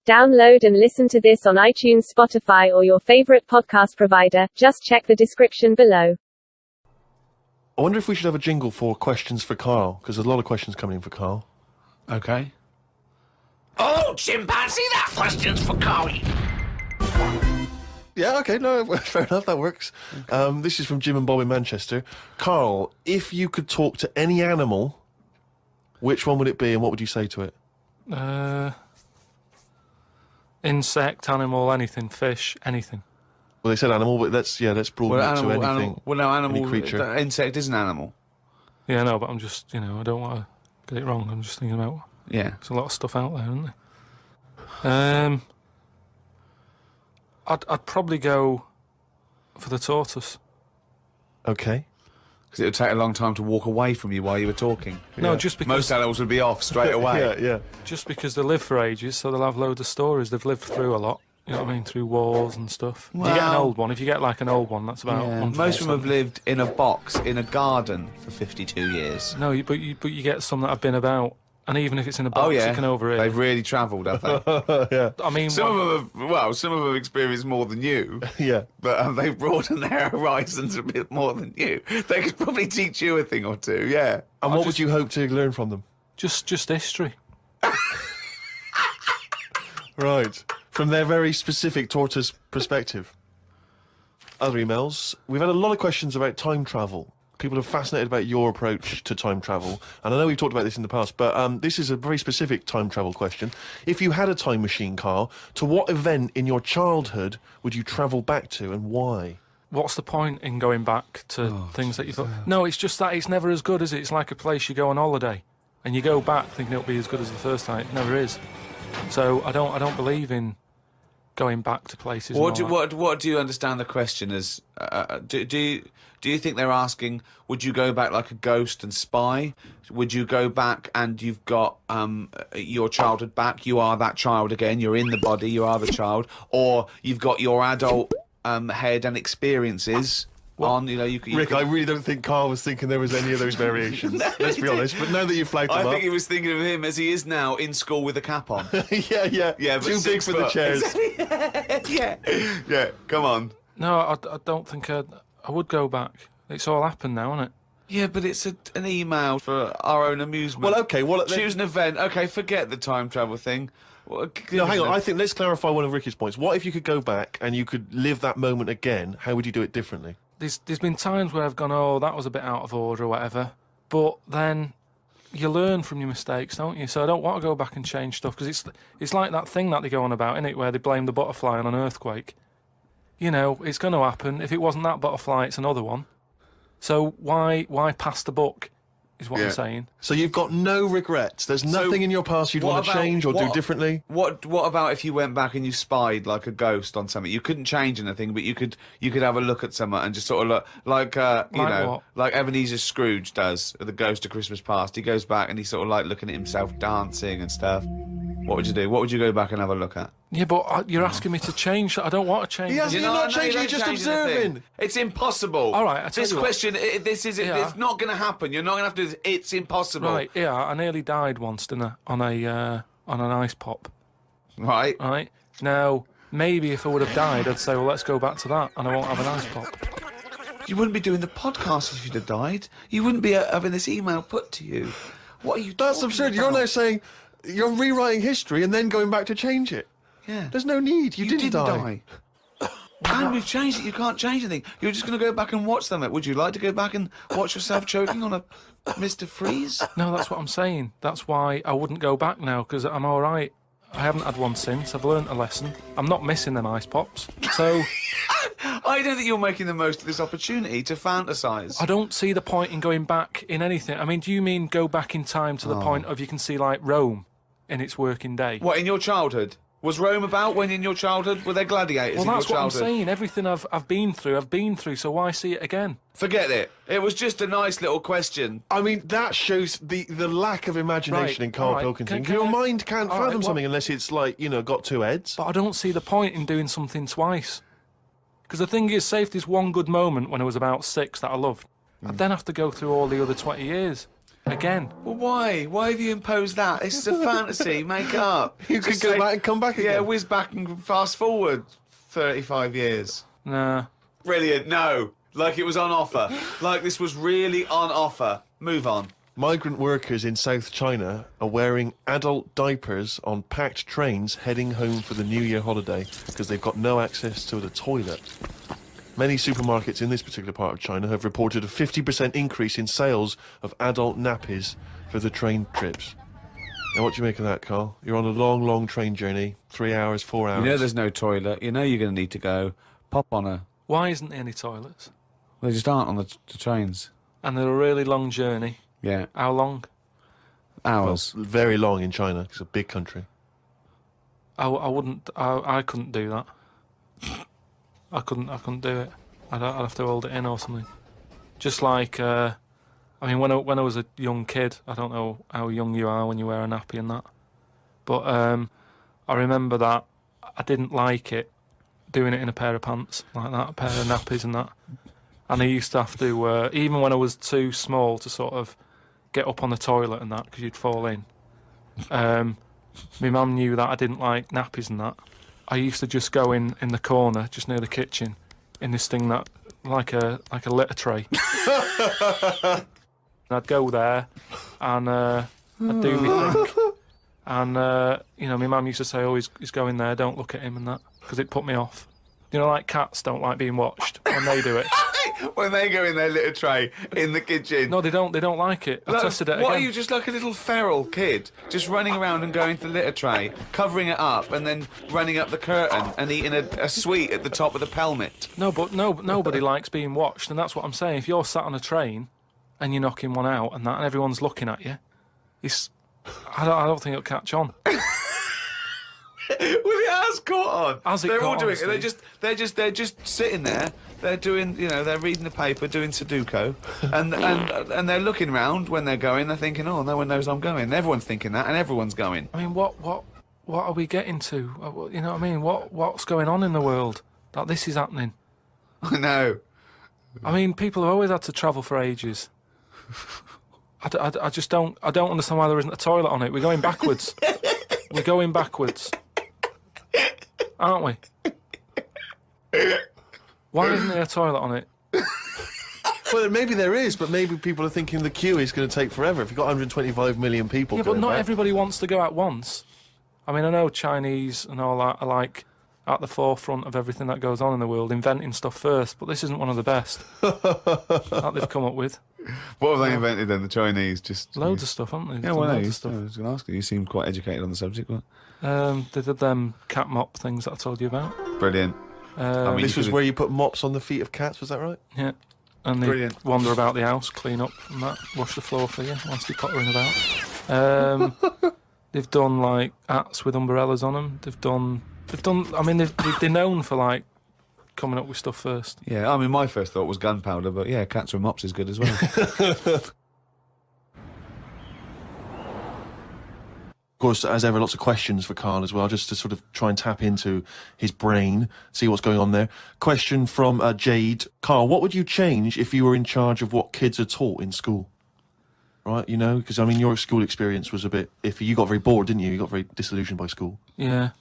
Download and listen to this on iTunes, Spotify, or your favorite podcast provider. Just check the description below. I wonder if we should have a jingle for questions for Karl, because there's a lot of questions coming in for Karl. Okay. Oh, chimpanzee, that question's for Karl. Yeah, okay, no, fair enough, that works. This is from Jim and Bob in Manchester. Karl, if you could talk to any animal, which one would it be and what would you say to it? Insect, animal, anything, fish, anything. Well, they said animal, but let's broaden it to anything. Animal, any creature. Insect is an animal. Yeah, no, but I'm just, I don't want to get it wrong. I'm just thinking about, there's a lot of stuff out there, isn't there? I'd probably go for the tortoise. Okay. Because it would take a long time to walk away from you while you were talking. No, just because... Most animals would be off straight away. Yeah. Just because they live for ages, so they'll have loads of stories. They've lived through a lot. You know what I mean? Through wars and stuff. Well, you get an old one. If you get like an old one, that's about 100%. Most of them have lived in a box in a garden for 52 years. No, but you get some that have been about, and even if it's in a box, you can overhear. They've really travelled, have they? Yeah. I mean, some of them have experienced more than you. Yeah. But they've broadened their horizons a bit more than you. They could probably teach you a thing or two, yeah. And what would you hope to learn from them? Just history. Right. From their very specific tortoise perspective. Other emails. We've had a lot of questions about time travel. People are fascinated about your approach to time travel. And I know we've talked about this in the past, but this is a very specific time travel question. If you had a time machine, Karl, to what event in your childhood would you travel back to and why? What's the point in going back to things that you thought... No, it's just that it's never as good, is it? It's like a place you go on holiday and you go back thinking it'll be as good as the first time. It never is. So I don't believe in going back to places. What do you understand the question as? Do you think they're asking, would you go back like a ghost and spy? Would you go back and you've got your childhood back? You are that child again. You're in the body. You are the child. Or you've got your adult head and experiences on. Rick, I really don't think Karl was thinking there was any of those variations. Let's be honest. But now that you've flagged them up, I think he was thinking of him as he is now in school with a cap on. yeah. But too big for the chairs. yeah. Come on. No, I don't think I would go back. It's all happened now, isn't it? Yeah, but it's an email for our own amusement. Well, okay. Choose an event. Okay, forget the time travel thing. No, hang on. I think let's clarify one of Ricky's points. What if you could go back and you could live that moment again? How would you do it differently? There's been times where I've gone, oh, that was a bit out of order or whatever. But then you learn from your mistakes, don't you? So I don't want to go back and change stuff because it's like that thing that they go on about, innit, where they blame the butterfly on an earthquake. It's going to happen. If it wasn't that butterfly, it's another one. So why pass the buck, is what I'm saying. So you've got no regrets. There's nothing in your past you'd want to change or do differently? What about if you went back and you spied like a ghost on something? You couldn't change anything, but you could have a look at someone and just sort of look like Ebenezer Scrooge does at the Ghost of Christmas Past. He goes back and he's sort of like looking at himself dancing and stuff. What would you do? What would you go back and have a look at? Yeah, but you're asking me to change. I don't want to change. You're not changing, you're just observing. It's impossible. All right, this question, it's not going to happen. You're not going to have to do this. It's impossible. Right, yeah, I nearly died once, didn't I, on an ice pop. Right. Right. Now, maybe if I would have died, I'd say, well, let's go back to that, and I won't have an ice pop. You wouldn't be doing the podcast if you'd have died. You wouldn't be having this email put to you. What are you That's absurd. About? You're now saying you're rewriting history and then going back to change it. Yeah. There's no need. You didn't die. And we've changed it. You can't change anything. You're just going to go back and watch them. Would you like to go back and watch yourself choking on a Mr. Freeze? No, that's what I'm saying. That's why I wouldn't go back now, because I'm all right. I haven't had one since. I've learnt a lesson. I'm not missing them ice pops. So... I don't think you're making the most of this opportunity to fantasise. I don't see the point in going back in anything. I mean, do you mean go back in time to the point of you can see, like, Rome in its working day? What, in your childhood? Was Rome about when in your childhood? Were there gladiators in your childhood? Well, that's what I'm saying. Everything I've been through, so why see it again? Forget it. It was just a nice little question. I mean, that shows the lack of imagination in Karl Pilkinton. Your mind can't fathom something unless it's, like, got two heads. But I don't see the point in doing something twice. Because the thing is, say if there's one good moment when I was about 6 that I loved, I'd then have to go through all the other 20 years. Again. Well, why? Why have you imposed that? This is a fantasy. Make it up. You could go back and come back again. Yeah, whiz back and fast forward 35 years. Nah. Brilliant. No. Like it was on offer. Like this was really on offer. Move on. Migrant workers in South China are wearing adult diapers on packed trains heading home for the New Year holiday because they've got no access to the toilet. Many supermarkets in this particular part of China have reported a 50% increase in sales of adult nappies for the train trips. Now, what do you make of that, Karl? You're on a long, long train journey, 3 hours, 4 hours. You know there's no toilet. You know you're going to need to go. Pop on a... Why isn't there any toilets? They just aren't on the trains. And they're a really long journey. Yeah. How long? Hours. Well, very long in China. It's a big country. I wouldn't. I couldn't do that. I couldn't do it. I'd have to hold it in or something. Just like, I mean, when I was a young kid, I don't know how young you are when you wear a nappy and that, but I remember that I didn't like it doing it in a pair of pants like that, a pair of nappies and that. And I used to have to, even when I was too small to sort of get up on the toilet and that, because you'd fall in. My mum knew that I didn't like nappies and that. I used to just go in the corner, just near the kitchen, in this thing that, like a litter tray. And I'd go there, and I'd do my thing. And, you know, my mum used to say, oh, he's going there, don't look at him and that, because it put me off. You know, like cats don't like being watched when they do it. When they go in their litter tray in the kitchen. No, they don't like it. I tested it again. What are you, just like a little feral kid? Just running around and going to the litter tray, covering it up, and then running up the curtain and eating a sweet at the top of the pelmet. No, but nobody likes being watched, and that's what I'm saying. If you're sat on a train and you're knocking one out and that, and everyone's looking at you, I don't think it'll catch on. Well, it has caught on. They're all doing it. They're just sitting there. They're doing, you know, they're reading the paper, doing Sudoku, and they're looking round when they're going. They're thinking, oh, no one knows I'm going. And everyone's thinking that, and everyone's going. I mean, what are we getting to? You know what I mean? What's going on in the world that this is happening? I know. I mean, people have always had to travel for ages. I just don't understand why there isn't a toilet on it. We're going backwards. We're going backwards. Aren't we? Why isn't there a toilet on it? Well, maybe there is, but maybe people are thinking the queue is going to take forever. If you've got 125 million people Yeah, but not back. everybody wants to go at once. I mean, I know Chinese and all that are like at the forefront of everything that goes on in the world, inventing stuff first, but this isn't one of the best that they've come up with. What have they invented then, the Chinese? Just Loads of stuff, haven't they? Yeah, well, Loads I of stuff. was going to ask you. You seemed quite educated on the subject. What? They did them cat mop things that I told you about. Brilliant. I mean, This was where you put mops on the feet of cats, was that right? Yeah. And they Brilliant. wander about the house, clean up and that, wash the floor for you whilst they're pottering about. They've done like hats with umbrellas on them. They've done. I mean, they're known for like coming up with stuff first. Yeah, I mean, my first thought was gunpowder, but yeah, cats with mops is good as well. Of course, as ever, lots of questions for Karl as well, just to sort of try and tap into his brain, see what's going on there. Question from Jade. Karl, what would you change if you were in charge of what kids are taught in school? Right, you know, because, I mean, your school experience was a bit iffy. You got very bored, didn't you? You got very disillusioned by school. Yeah.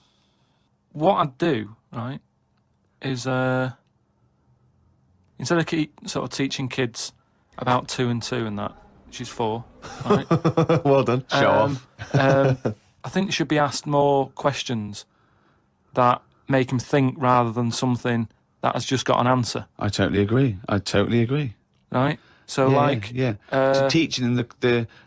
What I'd do, right, is instead of sort of teaching kids about 2 and 2 and that, which is 4, right? Well done. Show off. I think they should be asked more questions that make them think rather than something that has just got an answer, I totally agree. right? So, to teaching them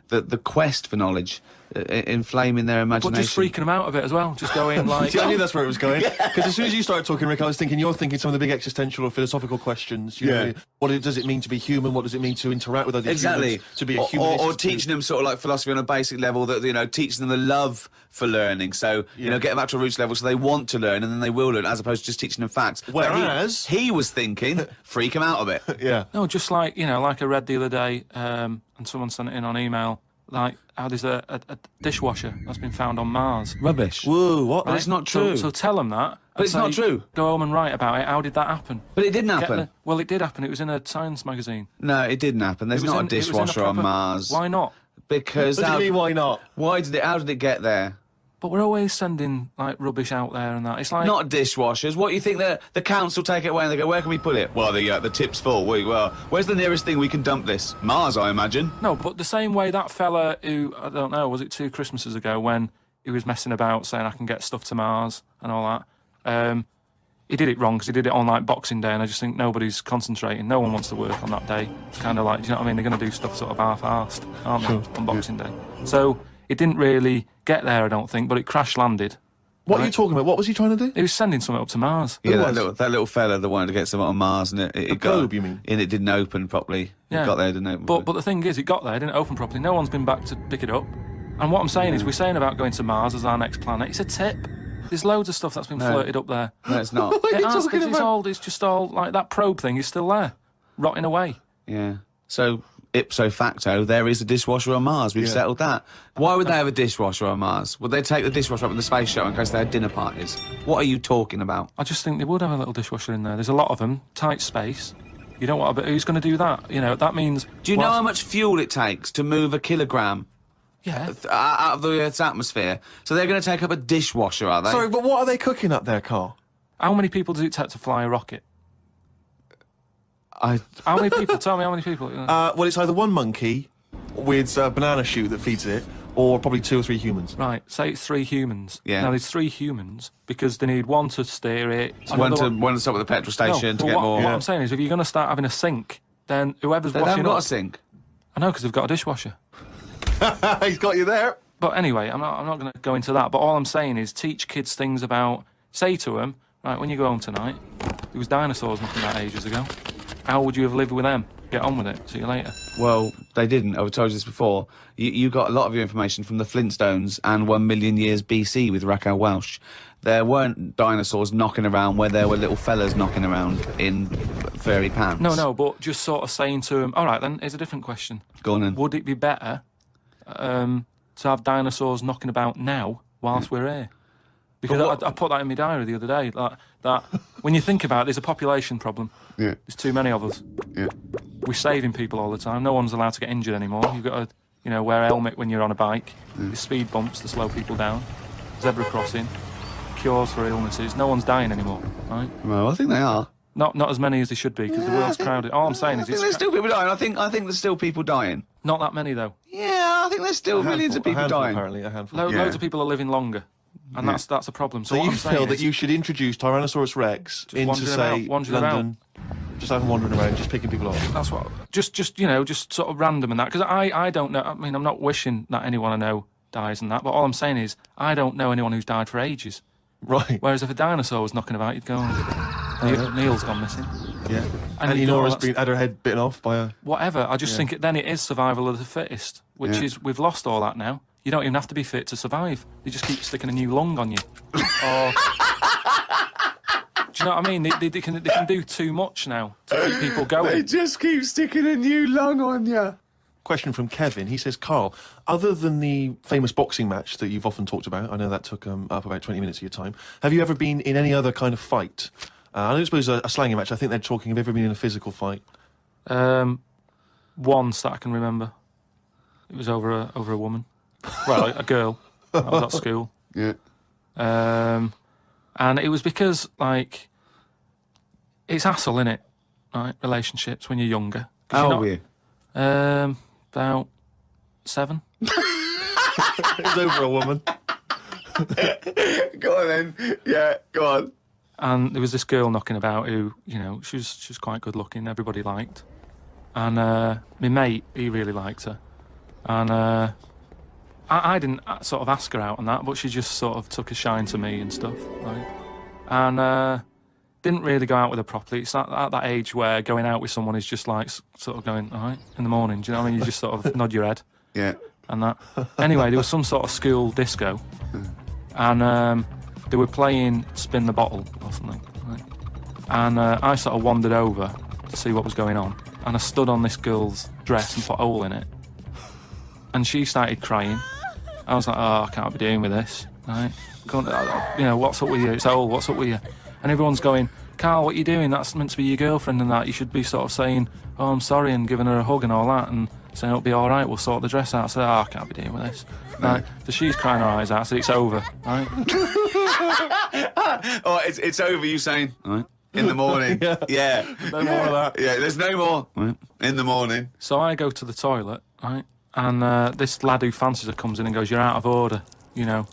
the quest for knowledge, inflaming their but imagination. just freaking them out a bit as well. Just going like, See, I knew that's where it was going. Because as soon as you started talking, Rick, I was thinking you're thinking some of the big existential or philosophical questions. You know, does it mean to be human? What does it mean to interact with other humans? To be a human. Or teaching them sort of like philosophy on a basic level, that, you know, teaching them the love for learning. So, you know, get them back to a roots level so they want to learn and then they will learn, as opposed to just teaching them facts. Whereas he was thinking, freak them out a bit. Yeah. no, just like, you know, like I read the other day, and someone sent it in on email, like how there's a dishwasher that's been found on Mars. Rubbish. Whoa, what? But it's not true. So tell them that. But it's not true. Go home and write about it. How did that happen? But it didn't happen. Well, it did happen. It was in a science magazine. No, it didn't happen. There's not a dishwasher on Mars. Why not? Because What do you mean, why not? How did it get there? But we're always sending like rubbish out there and that. It's like Not dishwashers. What do you think the council take it away and they go, where can we put it? Well, the tip's full. Well, where's the nearest thing we can dump this? Mars, I imagine. no, but the same way that fella who I don't know, was it 2 Christmases ago when he was messing about saying I can get stuff to Mars and all that. He did it wrong because he did it on like Boxing Day, and I just think nobody's concentrating. No one wants to work on that day. It's kind of like, do you know what I mean? They're going to do stuff sort of half-arsed, aren't they, on Boxing Day? So it didn't really get there, I don't think, but it crash-landed. What are you talking about? What was he trying to do? He was sending something up to Mars. Yeah, was? that little fella that wanted to get something on Mars, and it got, globe, you mean? And it didn't open properly. Yeah. It got there, didn't it? But the thing is, it got there, it didn't open properly. No one's been back to pick it up. And what I'm saying is, we're saying about going to Mars as our next planet. It's a tip. There's loads of stuff that's been flirted up there. No, it's not. What are you talking about? It's just all like that probe thing is still there, rotting away. Yeah. So, ipso facto, there is a dishwasher on Mars. We've settled that. Why would they have a dishwasher on Mars? Would they take the dishwasher up in the space shuttle in case they had dinner parties? What are you talking about? I just think they would have a little dishwasher in there. There's a lot of them, tight space. You don't want to, but who's going to do that? You know, that means... Do you know how much fuel it takes to move a kilogram Yeah. out of the Earth's atmosphere? So they're going to take up a dishwasher, are they? Sorry, but what are they cooking up there, Karl? How many people does it take to fly a rocket? I... How many people? Tell me how many people. Well, it's either one monkey with a banana shoot that feeds it, or probably 2 or 3 humans. Right, say it's 3 humans. Yeah. Now there's 3 humans because they need one to steer it. One another to stop at the petrol station to but get what, more... What I'm saying is, if you're going to start having a sink, then whoever's They washing haven't got up... a sink. I know, because they've got a dishwasher. He's got you there. But anyway, I'm not going to go into that. But all I'm saying is teach kids things about... Say to them, right, when you go home tonight, there was dinosaurs knocking about ages ago. How would you have lived with them? Get on with it. See you later. Well, they didn't. I've told you this before. You got a lot of your information from the Flintstones and 1 million years BC with Raquel Welch. There weren't dinosaurs knocking around where there were little fellas knocking around in furry pants. No, but just sort of saying to them, all right, then, here's a different question. Go on then. Would it be better to have dinosaurs knocking about now whilst we're here? Because I put that in my diary the other day. That when you think about it, there's a population problem. Yeah. There's too many of us. Yeah. We're saving people all the time. No one's allowed to get injured anymore. You've got to, wear a helmet when you're on a bike. There's speed bumps to slow people down. Zebra crossing. Cures for illnesses. No one's dying anymore, right? Well, I think they are. Not as many as they should be because the world's crowded. All I'm saying is I think there's still people dying. I think there's still people dying. not that many though. Yeah, I think there's still millions of people dying. Apparently, a handful. Loads of people are living longer, and that's a problem. So So what you I'm saying feel that is, you should introduce Tyrannosaurus Rex into, wandering say, about, wandering London, just have them wandering around, just picking people off. That's what. Just sort of random and that. Because I don't know. I mean, I'm not wishing that anyone I know dies and that. But all I'm saying is, I don't know anyone who's died for ages. Right. Whereas if a dinosaur was knocking about, you'd go, Neil's gone missing. Yeah. And And you go, Nora's "That's- had her head bitten off by a... Whatever. I just think then it is survival of the fittest, which is we've lost all that now. You don't even have to be fit to survive. They just keep sticking a new lung on you. Or, do you know what I mean? They can do too much now to keep people going. just keep sticking a new lung on you. Question from Kevin. He says, Karl, other than the famous boxing match that you've often talked about, I know that took up about 20 minutes of your time, have you ever been in any other kind of fight? I don't suppose a slanging match. I think they're talking, have you ever been in a physical fight? Once that I can remember. It was over a woman. Well, a girl. I was at school. Yeah. And it was because, like, it's hassle, innit? Right? Relationships when you're younger. 'Cause How you're old were not- you? About 7. It was over a woman. Go on then. Yeah, go on. And there was this girl knocking about who, she was quite good looking, everybody liked. And my mate, he really liked her. And I didn't sort of ask her out on that, but she just sort of took a shine to me and stuff, right? And didn't really go out with her properly. It's at that age where going out with someone is just like sort of going, all right, in the morning, do you know what I mean? You just sort of nod your head. Yeah. And that. Anyway, there was some sort of school disco, and they were playing Spin the Bottle or something. Right? And I sort of wandered over to see what was going on, and I stood on this girl's dress and put a hole in it. And she started crying. I was like, oh, I can't be doing with this. Right? What's up with you? It's a hole, what's up with you? And everyone's going, Karl, what are you doing? That's meant to be your girlfriend and that. You should be sort of saying, oh, I'm sorry, and giving her a hug and all that. And saying it'll be all right, we'll sort the dress out. I said, I can't be dealing with this. Right. So she's crying her eyes out. I said, it's over, right? Oh, it's over, you saying, all right, in the morning. Yeah. No more of that. Yeah, there's no more. Right. In the morning. So I go to the toilet, right? And this lad who fancies her comes in and goes, you're out of order, you know.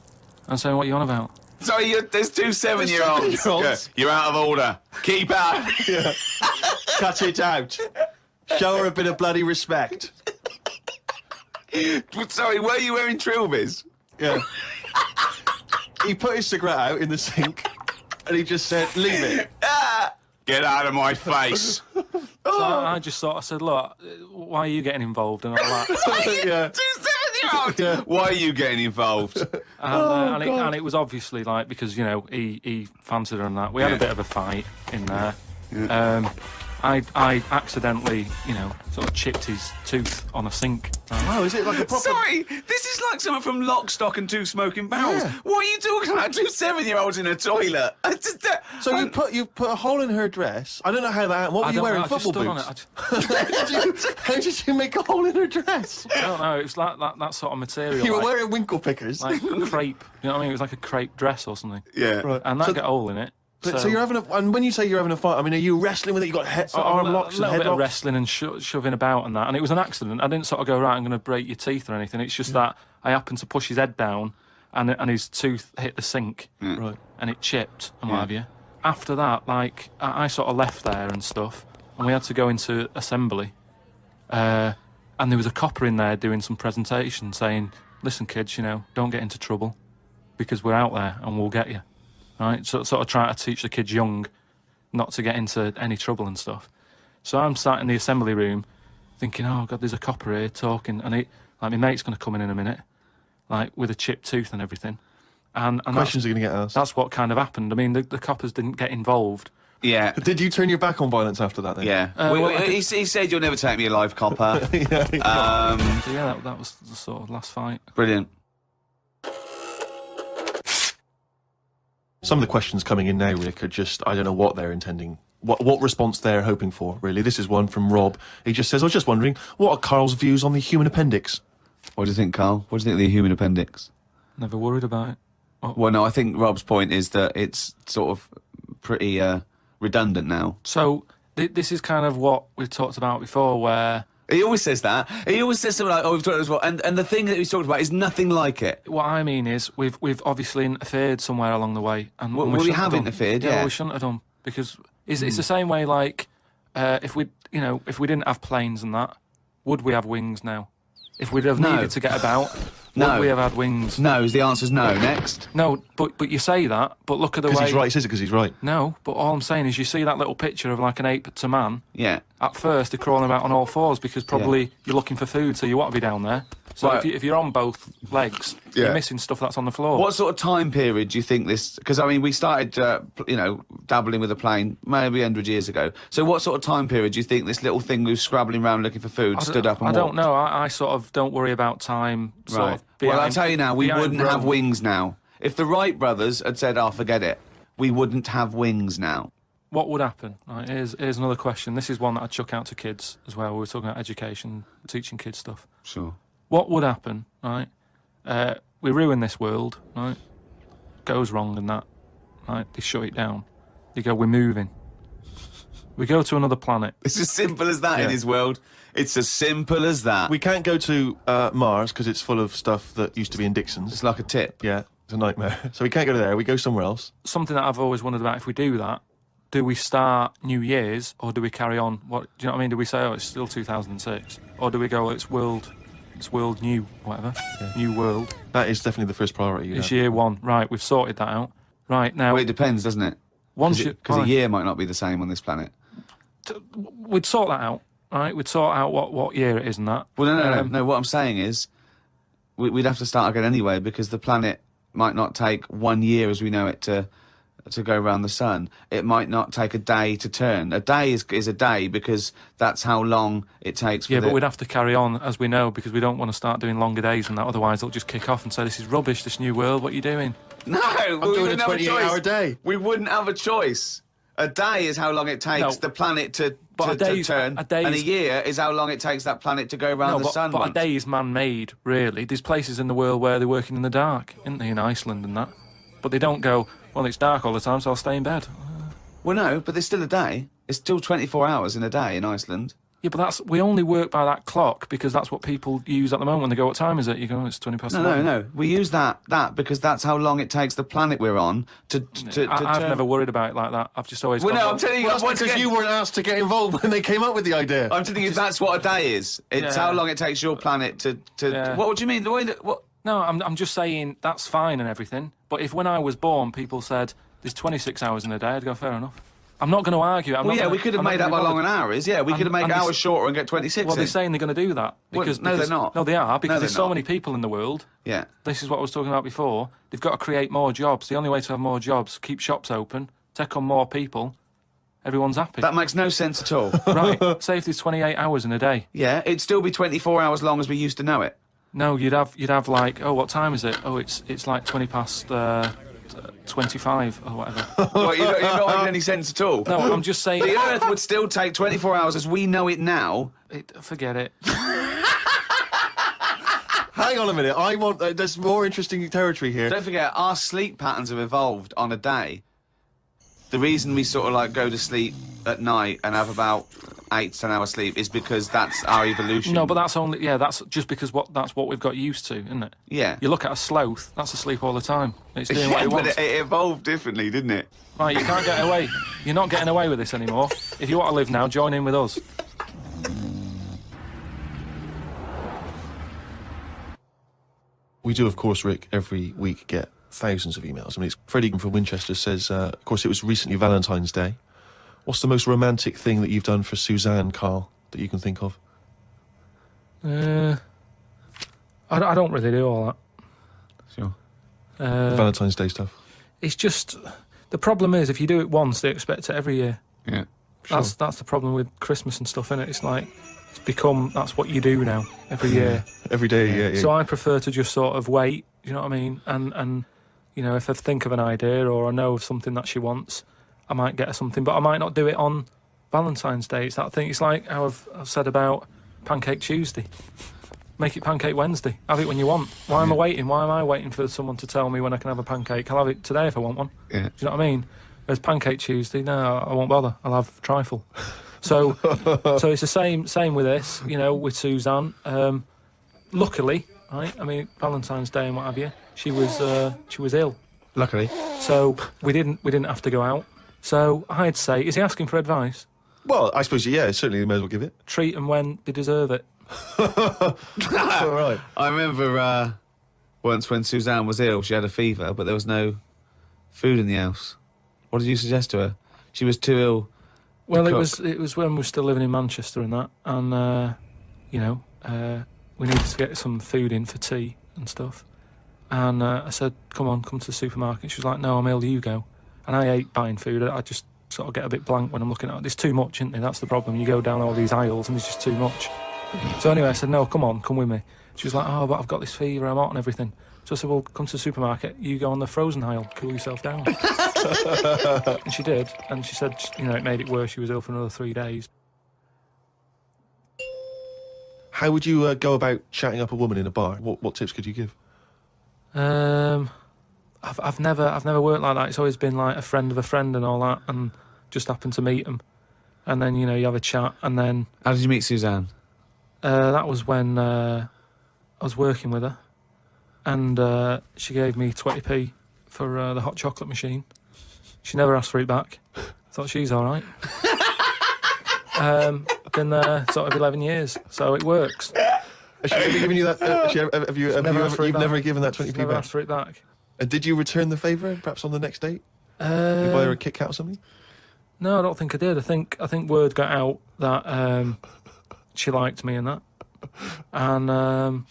I'm saying, what are you on about? Sorry, there's 2 7-year-olds. Yeah, you're out of order. Keep out. Yeah. Cut it out. Show her a bit of bloody respect. Sorry, were you wearing trilbies? Yeah. He put his cigarette out in the sink and he just said, leave it. Get out of my face. So I just sort of said, look, why are you getting involved and all that? Yeah. 2 7-year-olds. Yeah. Why are you getting involved? And it was obviously like, because, you know, he fancied her and that. We had a bit of a fight in there. Yeah. I accidentally, you know, sort of chipped his tooth on a sink. Oh, is it like a proper... Sorry, this is like someone from Lock, Stock and 2 Smoking Barrels. Yeah. What are you talking about? 2 7-year-olds in a toilet. So you put a hole in her dress. I don't know how that happened. What were you wearing, football boots? How did you make a hole in her dress? I don't know, it was like that sort of material. You were like, wearing winkle pickers. like crepe, you know what I mean? It was like a crepe dress or something. Yeah. Right. And that So- got a hole in it. So you're having and when you say you're having a fight, I mean, are you wrestling with it? You got arm locks a and little bit of headlocks? wrestling and shoving about and that. And it was an accident. I didn't sort of go, right, I'm going to break your teeth or anything. It's just that I happened to push his head down and his tooth hit the sink. Right. And it chipped and what have you. After that, like, I sort of left there and stuff, and we had to go into assembly. And there was a copper in there doing some presentation saying, listen, kids, you know, don't get into trouble because we're out there and we'll get you. Right? So sort of trying to teach the kids young not to get into any trouble and stuff. So I'm sat in the assembly room thinking, oh, God, there's a copper here talking, and like my mate's going to come in a minute, like, with a chipped tooth and everything. And Questions are going to get asked. that's what kind of happened. I mean, the coppers didn't get involved. Yeah. Did you turn your back on violence after that then? Yeah. He said you'll never take me alive, copper. So yeah, that was the sort of last fight. Brilliant. Some of the questions coming in now, Rick, are just, I don't know what they're intending, what response they're hoping for, really. This is one from Rob. He just says, I was just wondering, what are Karl's views on the human appendix? What do you think, Karl? What do you think of the human appendix? Never worried about it. Well, no, I think Rob's point is that it's sort of pretty redundant now. So this is kind of what we've talked about before, where He always says that. He always says something like, "Oh, we've talked about this before," and the thing that he's talked about is nothing like it. what I mean is we've obviously interfered somewhere along the way, and Well, we we shouldn't have done. interfered, well, yeah. we shouldn't have done, because it's the same way. Like if we didn't have planes and that, would we have wings now? If we'd have No. needed to get about, No. would we have had wings? No, the answer's no. Next. No, but you say that, but look at the Because way. he's right, he says it because he's right. No, but all I'm saying is you see that little picture of like an ape to man. Yeah. At first, they're crawling about on all fours because probably you're looking for food, so you want to be down there. So Right. if you're on both legs, Yeah. you're missing stuff that's on the floor. What sort of time period do you think this? Because I mean, we started, dabbling with a plane maybe 100 years ago. So what sort of time period do you think this little thing who's scrabbling around looking for food stood up and I don't walked? know. I sort of don't worry about time. Sort Right. of Well, I'll behind- tell you now, we behind wouldn't have Rome. wings now. If the Wright brothers had said, "Oh, forget it," we wouldn't have wings now. What would happen? Right, here's another question. This is one that I'd chuck out to kids as well. We were talking about education, teaching kids stuff. Sure. What would happen, right? We ruin this world, right? Goes wrong and that, right? They shut it down. They go, we're moving. We go to another planet. It's as simple as that in Yeah. his world. It's as simple as that. We can't go to Mars because it's full of stuff that used to be in Dixon's. It's like a tip. Yeah, it's a nightmare. So we can't go there. We go somewhere else. Something that I've always wondered about, if we do that, do we start New Year's or do we carry on? What do you know what I mean? Do we say, oh, it's still 2006? Or do we go, it's world new, whatever, new world. That is definitely the first priority. It's year one. Right, we've sorted that out. Right, now, Well, it depends, doesn't it? once Because a year might not be the same on this planet. we'd sort that out, right? We'd sort out what year it is and that. Well, no. What I'm saying is, we'd have to start again anyway, because the planet might not take 1 year as we know it to go around the sun. It might not take a day to turn. A day is a day because that's how long it takes. For Yeah, but we'd have to carry on as we know, because we don't want to start doing longer days and that. Otherwise, they'll just kick off and say, this is rubbish, this new world, what are you doing? No, I'm doing a 28-hour day. We wouldn't have a choice. A day is how long it takes the planet to turn, and a year is how long it takes that planet to go around the sun. But a day is man-made, really. There's places in the world where they're working in the dark, isn't there, in Iceland and that? But they don't go, well, it's dark all the time, so I'll stay in bed. Well, no, but there's still a day. It's still 24 hours in a day in Iceland. Yeah, but we only work by that clock because that's what people use at the moment when they go, what time is it? You go, it's 20 past 11. No. We use that because that's how long it takes the planet we're on to I've never worried about it like that. I've just always... Well, no, I'm telling you... Well, that's because you weren't asked to get involved when they came up with the idea. I'm telling you, that's what a day is. It's how long it takes your planet to... What do you mean? The way that... What? No, I'm just saying that's fine and everything. But if when I was born, people said there's 26 hours in a day, I'd go, fair enough. I'm not going to argue. We could have made up how long an hour is. Yeah, we could have made hours shorter and get 26. Well, they're saying they're going to do that. Because they're not. No, they are, because there's so many people in the world. Yeah. This is what I was talking about before. They've got to create more jobs. The only way to have more jobs, keep shops open, take on more people, everyone's happy. That makes no sense at all. Right. Say if there's 28 hours in a day. Yeah, it'd still be 24 hours long as we used to know it. No, you'd have like, oh, what time is it? Oh, it's like 20 past... 25 or whatever. Well, you're not making any sense at all. No, I'm just saying... The Earth would still take 24 hours as we know it now. Forget it. Hang on a minute. I want... there's more interesting territory here. Don't forget, our sleep patterns have evolved on a day. The reason we sort of like go to sleep at night and have about 8 to 10 hours sleep is because that's our evolution. No, but that's only... Yeah, that's just because that's what we've got used to, isn't it? Yeah. You look at a sloth, that's asleep all the time. It's doing what it wants. But it evolved differently, didn't it? Right, you can't get away. You're not getting away with this anymore. If you want to live now, join in with us. We do, of course, Rick, every week get thousands of emails. I mean, it's Freddie from Winchester says, of course, it was recently Valentine's Day. What's the most romantic thing that you've done for Suzanne, Karl, that you can think of? I don't really do all that. Sure. Valentine's Day stuff. It's just... The problem is, if you do it once, they expect it every year. Yeah. Sure. That's the problem with Christmas and stuff, isn't it? It's like, it's become... That's what you do now, every year. Every day, yeah. So I prefer to just sort of wait, you know what I mean? And you know, if I think of an idea or I know of something that she wants, I might get her something, but I might not do it on Valentine's Day. It's that thing. It's like how I've said about Pancake Tuesday. Make it Pancake Wednesday. Have it when you want. Why am I waiting? Why am I waiting for someone to tell me when I can have a pancake? I'll have it today if I want one. Yeah. Do you know what I mean? Whereas Pancake Tuesday, no, I won't bother. I'll have trifle. So it's the same with this, you know, with Suzanne. Luckily, right? I mean, Valentine's Day and what have you, she was ill. Luckily. So we didn't have to go out. So I'd say, is he asking for advice? Well, I suppose, yeah, certainly you may as well give it. Treat them when they deserve it. All right. I remember once when Suzanne was ill, she had a fever, but there was no food in the house. What did you suggest to her? She was too ill. Well, it was when we were still living in Manchester and that, and you know, we needed to get some food in for tea and stuff. And I said, come to the supermarket. She was like, no, I'm ill, you go. And I hate buying food. I just sort of get a bit blank when I'm looking at it. There's too much, isn't there? That's the problem. You go down all these aisles and there's just too much. So anyway, I said, no, come with me. She was like, oh, but I've got this fever, I'm hot and everything. So I said, well, come to the supermarket, you go on the frozen aisle, cool yourself down. And she did, and she said, you know, it made it worse, she was ill for another 3 days. How would you go about chatting up a woman in a bar? What tips could you give? I've never worked like that. It's always been like a friend of a friend and all that, and just happened to meet them. And then, you know, you have a chat, and then... How did you meet Suzanne? That was when I was working with her, and she gave me 20p for the hot chocolate machine. She never asked for it back. Thought she's all right. Been there sort of 11 years, so it works. Has she ever given you that? You've never given that 20p never back? asked for it back. And did you return the favour, perhaps on the next date? You buy her a Kit Kat or something? No, I don't think I did. I think word got out that she liked me and that. And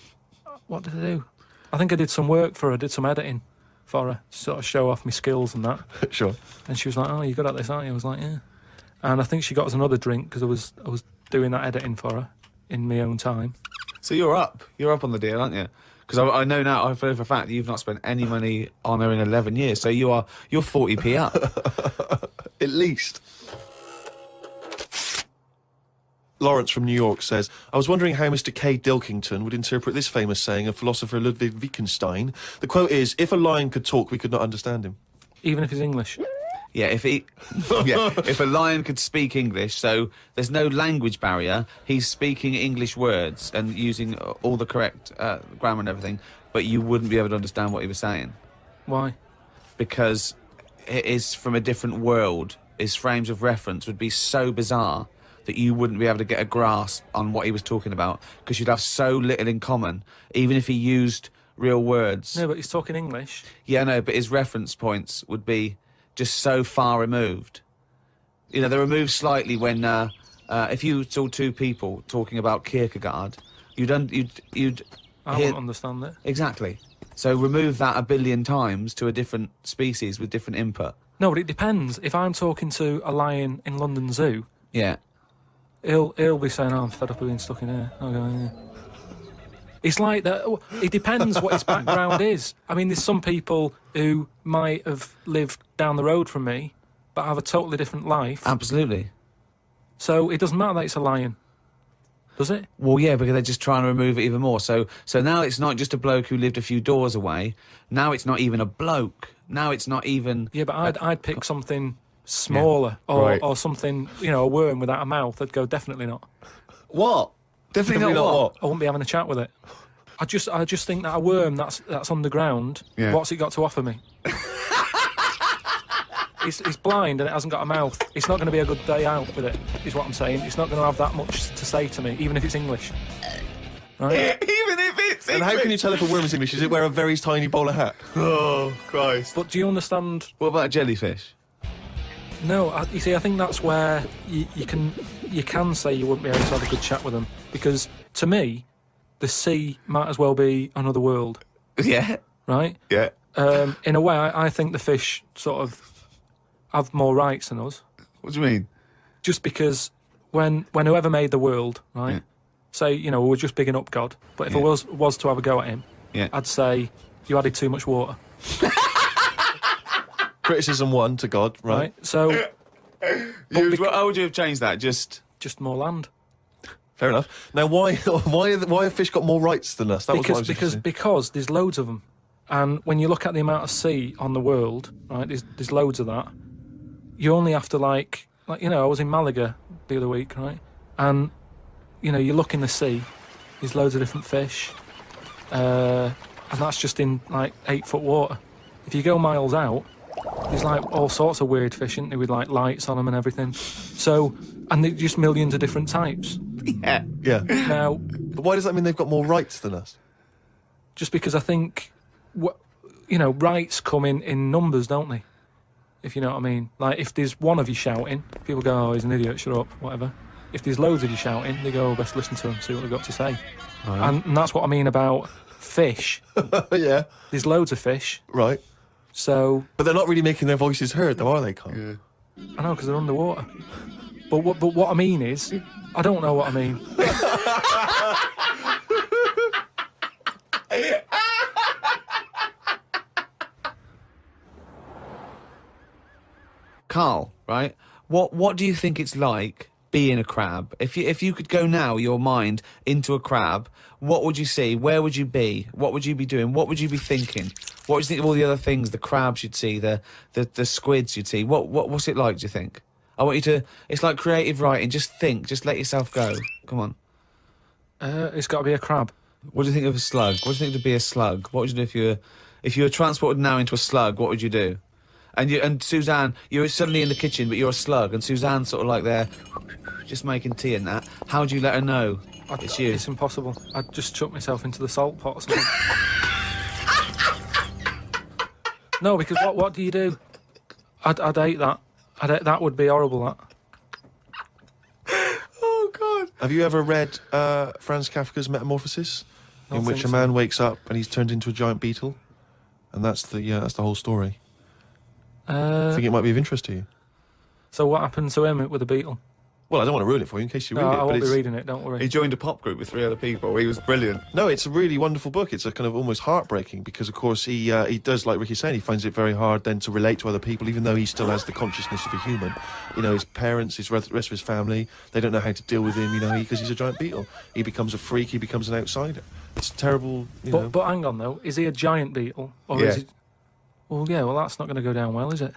what did I do? I think I did some work for her, did some editing for her, to sort of show off my skills and that. Sure. And she was like, oh, you're good at this, aren't you? I was like, yeah. And I think she got us another drink because I was doing that editing for her in my own time. So you're up on the deal, aren't you? Because I know now, I know for a fact, you've not spent any money on her in 11 years, so you're 40p up. At least. Lawrence from New York says, I was wondering how Mr. K. Pilkinton would interpret this famous saying of philosopher Ludwig Wittgenstein. The quote is, if a lion could talk, we could not understand him. Even if he's English. Yeah, if a lion could speak English, so there's no language barrier, he's speaking English words and using all the correct grammar and everything, but you wouldn't be able to understand what he was saying. Why? Because it is from a different world. His frames of reference would be so bizarre that you wouldn't be able to get a grasp on what he was talking about, because you'd have so little in common, even if he used real words. No, but he's talking English. Yeah, no, but his reference points would be just so far removed. You know, they're removed slightly when if you saw two people talking about Kierkegaard, you'd I hear... wouldn't understand it. Exactly. So remove that 1 billion times to a different species with different input. No, but it depends. If I'm talking to a lion in London Zoo, Yeah. he'll be saying, "Oh, I'm fed up of being stuck in here." I'll go, "Yeah." It's like that. It depends what his background is. I mean, there's some people who might have lived down the road from me, but have a totally different life. Absolutely. So it doesn't matter that it's a lion, does it? Well, yeah, because they're just trying to remove it even more. So now it's not just a bloke who lived a few doors away. Now it's not even a bloke. Now it's not even... Yeah, but I'd pick something smaller or something, you know, a worm without a mouth. I'd go, definitely not. What? Definitely not what? I wouldn't be having a chat with it. I just think that a worm that's underground, what's it got to offer me? It's blind and it hasn't got a mouth. It's not going to be a good day out with it, is what I'm saying. It's not going to have that much to say to me, even if it's English. Right? Even if it's And how can you tell if a worm is English? Does it wear a very tiny bowler hat? Oh, Christ. But do you understand? What about a jellyfish? No, you see, I think that's where you can say you wouldn't be able to have a good chat with them, because to me, the sea might as well be another world. Yeah. Right? Yeah. In a way, I think the fish sort of have more rights than us. What do you mean? Just because when whoever made the world, right? Yeah. Say, you know, we're just bigging up God, but if I was to have a go at him, I'd say you added too much water. Criticism 1 to God, right? So, How would you have changed that? Just more land. Fair enough. Now, why have fish got more rights than us? That was what I was interested in. Because there's loads of them, and when you look at the amount of sea on the world, right? There's loads of that. You only have to like you know, I was in Malaga the other week, right? And you know, you look in the sea, there's loads of different fish, and that's just in like 8-foot water. If you go miles out, there's like all sorts of weird fish, isn't there, with like lights on them and everything. So, and there's just millions of different types. Yeah. Now, But why does that mean they've got more rights than us? just because I think, you know, rights come in numbers, don't they? If you know what I mean. Like, if there's one of you shouting, people go, "Oh, he's an idiot, shut up," whatever. If there's loads of you shouting, they go, "Oh, best listen to them, see what they've got to say." Right. And that's what I mean about fish. Yeah. There's loads of fish, Right. so But they're not really making their voices heard, though, are they, Karl? Yeah. I know, because they're underwater. But what I mean is, I don't know what I mean. Karl, right? What do you think it's like being a crab? If you could go now, your mind into a crab, what would you see? Where would you be? What would you be doing? What would you be thinking? What would you think of all the other things the crabs you'd see, the squids you'd see? What's it like, do you think? I want you to... It's like creative writing. Just think. Just let yourself go. Come on. It's got to be a crab. What do you think of a slug? What do you think to be a slug? What would you do if you were transported now into a slug? What would you do? And Suzanne, you're suddenly in the kitchen, but you're a slug, and Suzanne's sort of like there, just making tea and that. How do you let her know it's you? It's impossible. I'd just chuck myself into the salt pot or something. No, because what do you do? I'd hate that. That would be horrible, that. Oh, God. Have you ever read Franz Kafka's Metamorphosis, in which a man wakes up and he's turned into a giant beetle? And that's the whole story. I think it might be of interest to you. So what happened to him with the beetle? Well, I don't want to ruin it for you in case you read No, it. I but won't be it's, reading it. Don't worry. He joined a pop group with 3 other people. He was brilliant. No, it's a really wonderful book. It's a kind of almost heartbreaking because, of course, he does, like Ricky's saying, he finds it very hard then to relate to other people, even though he still has the consciousness of a human. You know, his parents, his rest of his family, they don't know how to deal with him, you know, because he's a giant beetle. He becomes a freak. He becomes an outsider. It's terrible, you know. But hang on, though. Is he a giant beetle? Or Yeah. is he... Well, yeah, well, that's not going to go down well, is it?